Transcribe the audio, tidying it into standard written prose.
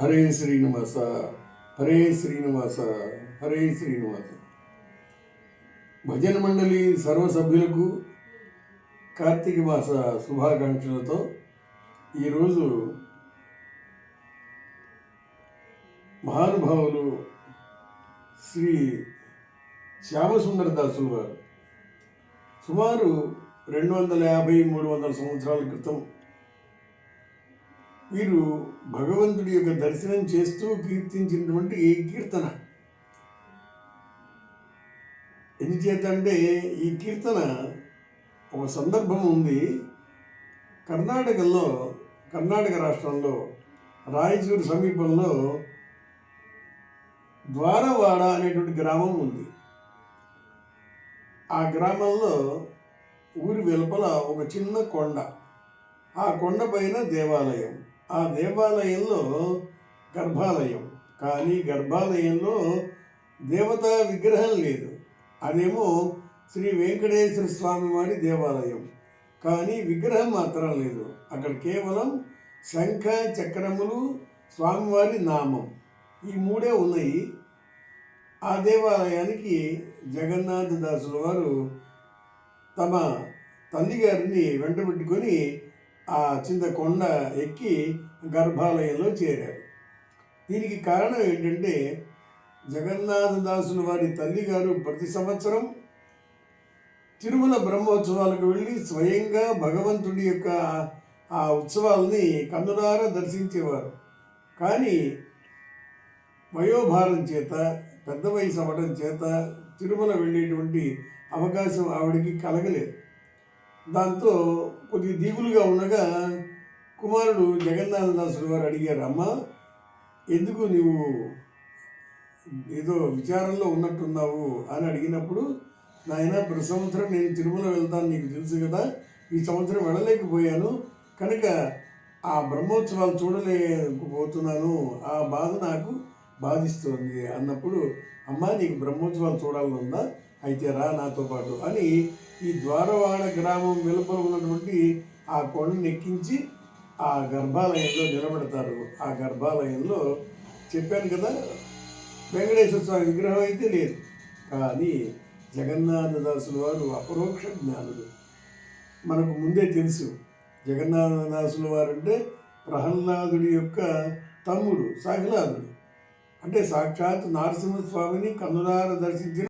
హరే శ్రీనివాస, హరే శ్రీనివాస, హరే శ్రీనివాస. భజన మండలి సర్వసభ్యులకు కార్తీక మాస శుభాకాంక్షలతో ఈరోజు మహానుభావులు శ్రీ శ్యామసుందరదాసులు వారు సుమారు 250-300 సంవత్సరాల క్రితం వీరు భగవంతుడి యొక్క దర్శనం చేస్తూ కీర్తించినటువంటి ఈ కీర్తన. ఎందుచేత అంటే ఈ కీర్తన ఒక సందర్భం ఉంది. కర్ణాటక రాష్ట్రంలో రాయచూరు సమీపంలో ద్వారవాడ అనేటువంటి గ్రామం ఉంది. ఆ గ్రామంలో ఊరి వెలుపల ఒక చిన్న కొండ, ఆ కొండ పైన దేవాలయం, ఆ దేవాలయంలో గర్భాలయం. కానీ గర్భాలయంలో దేవతా విగ్రహం లేదు. అదేమో శ్రీ వెంకటేశ్వర స్వామి వారి దేవాలయం, కానీ విగ్రహం మాత్రం లేదు. అక్కడ కేవలం శంఖ చక్రములు, స్వామివారి నామం, ఈ మూడే ఉన్నాయి. ఆ దేవాలయానికి జగన్నాథదాసుల వారు తమ తల్లిగారిని వెంటబెట్టుకొని ఆ చింతకొండ ఎక్కి గర్భాలయంలో చేరారు. దీనికి కారణం ఏంటంటే, జగన్నాథదాసుల వారి తల్లిగారు ప్రతి సంవత్సరం తిరుమల బ్రహ్మోత్సవాలకు వెళ్ళి స్వయంగా భగవంతుడి యొక్క ఆ ఉత్సవాల్ని కన్నులారా దర్శించేవారు. కానీ వయోభారం చేత, పెద్ద వయసు అవ్వడం చేత తిరుమల వెళ్ళేటువంటి అవకాశం ఆవిడికి కలగలేదు. దాంతో కొద్ది దిగులుగా ఉండగా కుమారుడు జగన్నాథదాసులు వారు అడిగారు, అమ్మ ఎందుకు నువ్వు ఏదో విచారంలో ఉన్నట్టున్నావు అని అడిగినప్పుడు, నాయన ప్రతి సంవత్సరం నేను తిరుమల వెళ్తాను, నీకు తెలుసు కదా, ఈ సంవత్సరం వెళ్ళలేకపోయాను కనుక ఆ బ్రహ్మోత్సవాలు చూడలేకపోతున్నాను, ఆ బాధ నాకు బాధిస్తుంది అన్నప్పుడు, అమ్మ నీకు బ్రహ్మోత్సవాలు చూడాలని ఉందా, అయితే రా నాతో పాటు అని ఈ ద్వారవాడ గ్రామం వెలుపల ఉన్నటువంటి ఆ కొండను ఎక్కించి ఆ గర్భాలయంలో నిలబెడతారు. ఆ గర్భాలయంలో చెప్పాను కదా, వెంకటేశ్వర స్వామి విగ్రహం అయితే లేదు, కానీ జగన్నాథదాసుల వారు అపరోక్ష జ్ఞానుడు. మనకు ముందే తెలుసు, జగన్నాథదాసుల వారు అంటే ప్రహ్లాదుడి యొక్క తమ్ముడు సాగిలాదుడు, అంటే సాక్షాత్ నరసింహస్వామిని కన్నులారా దర్శించిన